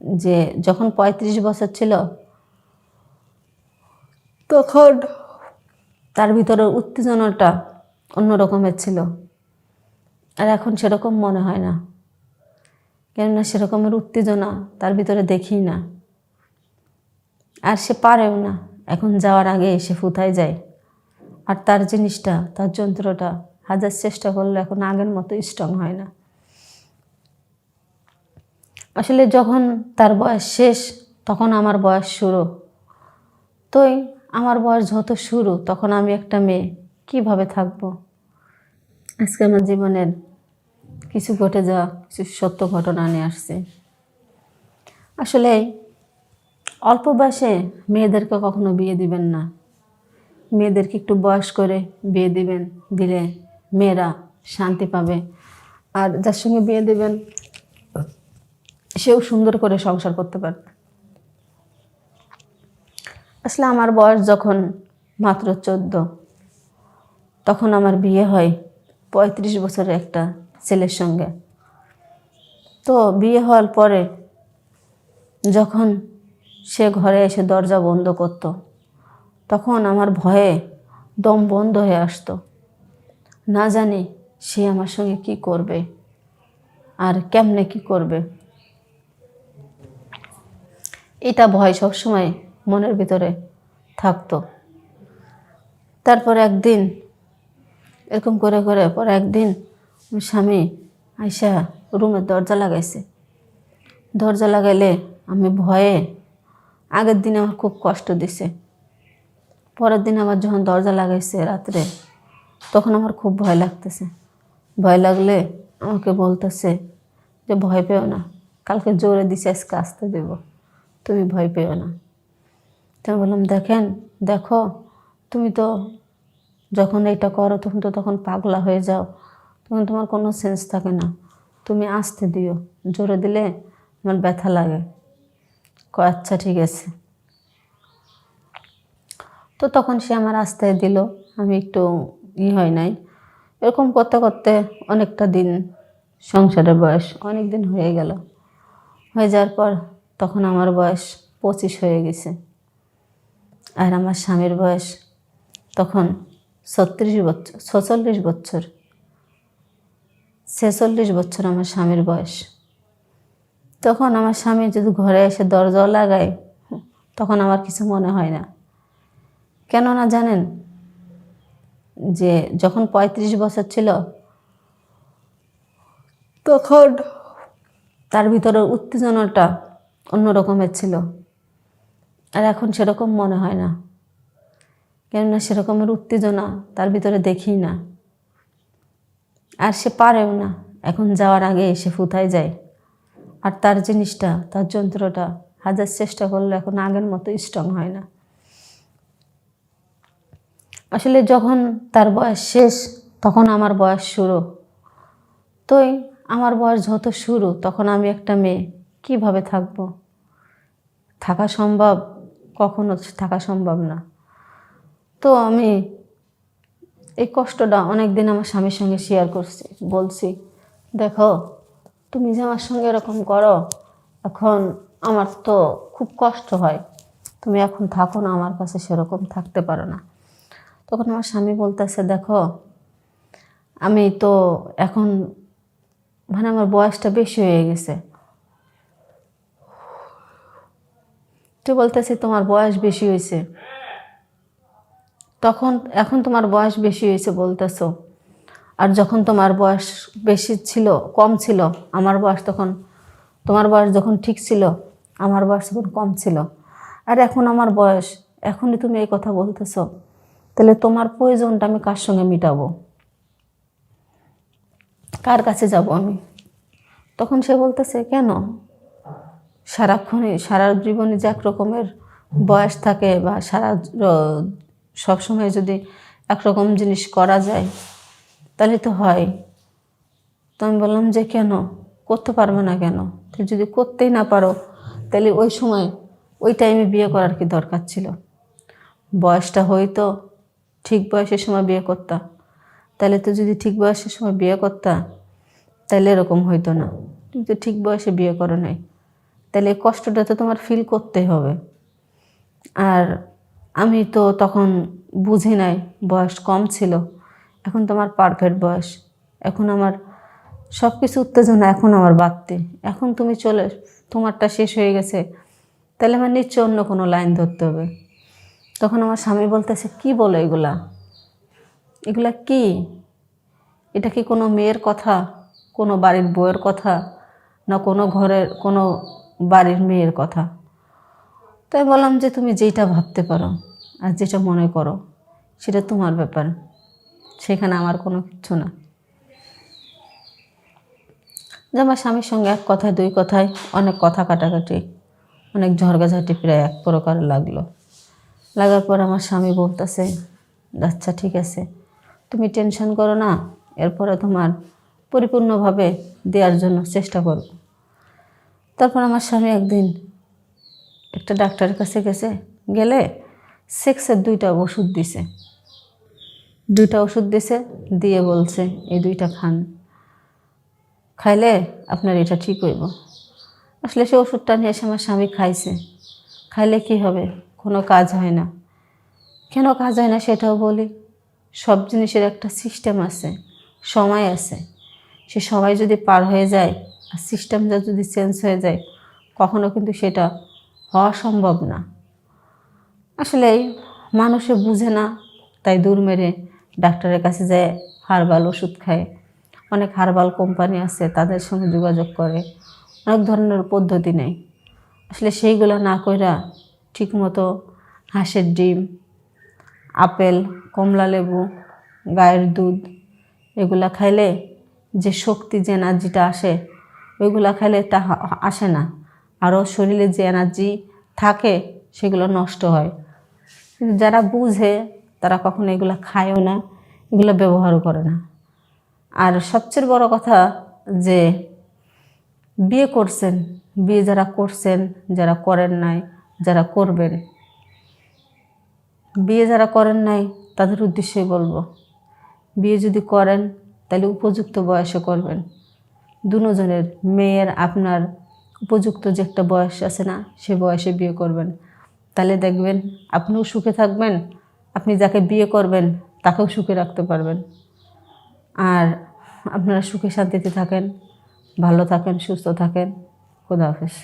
যে যখন ৩৫ বছর ছিল তখন তার ভিতরে উত্তেজনাটা অন্য রকমের ছিল, আর এখন সেরকম মনে হয় না। কেননা সেরকমের উত্তেজনা তার ভিতরে দেখি না, আর সে পারেও না। এখন যাওয়ার আগে সে ফুতায় যায়, আর তার জিনিসটা, তার যন্ত্রটা হাজার চেষ্টা করলে এখন আগের মতো স্ট্রং হয় না। আসলে যখন তার বয়স শেষ তখন আমার বয়স শুরু। তোই আমার বয়স যত শুরু তখন আমি একটা মেয়ে কিভাবে থাকবো। আজকে আমার জীবনের কিছু ঘটে যাওয়া কিছু সত্য ঘটনা নিয়ে আসছে। আসলে অল্প বয়সে মেয়েদেরকে কখনো বিয়ে দিবেন না। মেয়েদেরকে একটু বয়স করে বিয়ে দিবেন, দিলে মেয়েরা শান্তি পাবে। আর যার সঙ্গে বিয়ে দেবেন সেও সুন্দর করে সংসার করতে পারবে। আসলে আমার বয়স যখন মাত্র 14, তখন আমার বিয়ে হয় 35 বছরের একটা ছেলের সঙ্গে। তো বিয়ে হওয়ার পরে যখন সে ঘরে এসে দরজা বন্ধ করত, তখন আমার ভয়ে দম বন্ধ হয়ে আসতো। না জানি সে আমার সঙ্গে কি করবে আর কেমনে কি করবে, এটা ভয় সবসময় মনের ভিতরে থাকতো। তারপর একদিন এরকম করে করে পরে একদিন স্বামী আইসা রুমের দরজা লাগাইছে। দরজা লাগাইলে আমি ভয়ে, আগের দিন আমার খুব কষ্ট দিছে, পরের দিন আবার যখন দরজা লাগাইছে রাত্রে, তখন আমার খুব ভয় লাগতেছে। ভয় লাগলে আমাকে বলতেছে যে ভয় পেও না, কালকে জোরে দিছে আজকে আসতে দেব, তুমি ভয় পেও না। তো আমি বললাম দেখো তুমি তো যখন এটা করো তখন তখন পাগলা হয়ে যাও, তখন তোমার কোনো সেন্স থাকে না, তুমি আসতে দিও, জোরে দিলে আমার ব্যথা লাগে। আচ্ছা ঠিক আছে। তো তখন সে আমার আস্তায় দিল, আমি একটু হয় নাই। এরকম করতে করতে অনেকটা দিন, সংসারের বয়স অনেক দিন হয়ে গেল। হয়ে যাওয়ার পর তখন আমার বয়স 25 হয়ে গেছে, আর আমার স্বামীর বয়স তখন 46 বছর 46 বছর আমার স্বামীর বয়স। তখন আমার স্বামী যদি ঘরে এসে দরজাও লাগায় তখন আমার কিছু মনে হয় না। কেননা জানেন, যে যখন 35 বছর ছিল তখন তার ভিতরে উত্তেজনাটা অন্য রকমের ছিল, আর এখন সেরকম মনে হয় না। কেননা সেরকমের উত্তেজনা তার ভিতরে দেখি না, আর সে পারেও না। এখন যাওয়ার আগে সে ফুতায় যায়, আর তার জিনিসটা, তার যন্ত্রটা হাজার চেষ্টা করলে এখন আগের মতো স্ট্রং হয় না। আসলে যখন তার বয়স শেষ তখন আমার বয়স শুরু। তোই আমার বয়স যত শুরু তখন আমি একটা মেয়ে কিভাবে থাকবো। থাকা সম্ভব? কখনো থাকা সম্ভব না। তো আমি এই কষ্টটা অনেক দিন আমার স্বামীর সঙ্গে শেয়ার করছি, বলছি দেখো তুমি যে আমার সঙ্গে এরকম করো, এখন আমার তো খুব কষ্ট হয়, তুমি এখন থাকো না আমার কাছে, সেরকম থাকতে পারো না। তখন আমার স্বামী বলতেছে দেখো আমি তো এখন মানে আমার বয়সটা বেশি হয়ে গেছে। তো বলতেছে তোমার বয়স বেশি হয়েছে, তখন এখন তোমার বয়স বেশি হয়েছে বলতেছো, আর যখন তোমার বয়স বেশি ছিল, কম ছিল আমার বয়স, তখন তোমার বয়স যখন ঠিক ছিল আমার বয়স তখন কম ছিল, আর এখন আমার বয়স, এখনই তুমি এই কথা বলতেছো, তাহলে তোমার প্রয়োজনটা আমি কার সঙ্গে মিটাবো, কার কাছে যাব আমি? তখন সে বলতেছে কেন, সারাক্ষণই সারা জীবনে যে এক রকমের বয়স থাকে বা সবসময় যদি একরকম জিনিস করা যায় তাহলে তো হয়। তো আমি বললাম যে কেন করতে পারবে না কেন, তো যদি করতেই না পারো তাহলে ওই সময় ওই টাইমে বিয়ে করার কি দরকার ছিল? বয়সটা হয়তো ঠিক বয়সের সময় বিয়ে করতা, তাহলে তো যদি ঠিক বয়সের সময় বিয়ে করতা তাহলে এরকম হইতো না। তুমি তো ঠিক বয়সে বিয়ে করো নাই, তাহলে এই কষ্টটা তো তোমার ফিল করতে হবে। আর আমি তো তখন বুঝি নাই, বয়স কম ছিল। এখন তোমার পারফেক্ট বয়স, এখন আমার সব কিছু উত্তেজনা এখন আমার বাড়তে। এখন তুমি তোমারটা শেষ হয়ে গেছে, তাহলে আমার নিশ্চয় অন্য কোনো লাইন ধরতে হবে। তখন আমার স্বামী বলতেছে, কি বলো এগুলা, এগুলা কি? এটা কি কোনো মেয়ের কথা, কোনো বাড়ির বউয়ের কথা, না কোনো ঘরের কোনো বাড়ির মেয়ের কথা? তাই বললাম যে তুমি যেটা ভাবতে পারো আর যেটা মনে করো সেটা তোমার ব্যাপার, সেখানে আমার কোনো কিচ্ছু না। যে আমার স্বামীর সঙ্গে এক কথায় দুই কথায় অনেক কথা কাটাকাটি, অনেক ঝড়গাঝাটি প্রায় এক প্রকার লাগলো। লাগার পর আমার স্বামী বলতেছে, আচ্ছা ঠিক আছে, তুমি টেনশন করো না, এরপরে তোমার পরিপূর্ণভাবে দেওয়ার জন্য চেষ্টা করব। তারপর আমার স্বামী একদিন একটা ডাক্তারের কাছে গেলে সেক্সের 2টা ওষুধ দিছে। 2টা ওষুধ দিছে, দিয়ে বলছে এই 2টা খান, খাইলে আপনার এটা ঠিক হইব। আসলে সে ওষুধটা নিয়ে এসে আমার স্বামী খাইছে। খাইলে কি হবে? কোনো কাজ হয় না। কেন কাজ হয় না সেটাও বলি। সব জিনিসের একটা সিস্টেম আছে, সময় আছে। সে সময় যদি পার হয়ে যায় আর সিস্টেমটা যদি চেঞ্জ হয়ে যায়, কখনো কিন্তু সেটা হওয়া সম্ভব না। আসলে মানুষে বুঝে না, তাই দূর মেরে ডাক্তারের কাছে যায় হার্বাল ওষুধ খায়। অনেক হার্বাল কোম্পানি আছে, তাদের সঙ্গে যোগাযোগ করে, অনেক ধরনের পদ্ধতি নেয়। আসলে সেইগুলো না কইরা ঠিকমতো হাঁসের ডিম, আপেল, কমলা লেবু, গায়ের দুধ এগুলা খাইলে যে শক্তি, যে এনার্জিটা আসে, ওইগুলা খাইলে তা আসে না। আরও শরীরে যে এনার্জি থাকে সেগুলো নষ্ট হয়। কিন্তু যারা বুঝে তারা কখনো এগুলো খায়ও না, এগুলো ব্যবহারও করে না। আর সবচেয়ে বড় কথা যে বিয়ে করছেন, বিয়ে যারা করছেন, যারা করেন নাই, যারা করবেন, বিয়ে যারা করেন নাই তাদের উদ্দেশ্যেই বলবো, বিয়ে যদি করেন তাহলে উপযুক্ত বয়সে করবেন। দুজনের, মেয়ের আপনার উপযুক্ত যে একটা বয়স আছে না, সে বয়সে বিয়ে করবেন। তাহলে দেখবেন আপনিও সুখে থাকবেন, আপনি যাকে বিয়ে করবেন তাকেও সুখে রাখতে পারবেন। আর আপনারা সুখে শান্তিতে থাকেন, ভালো থাকেন, সুস্থ থাকেন। খোদা হাফেজ।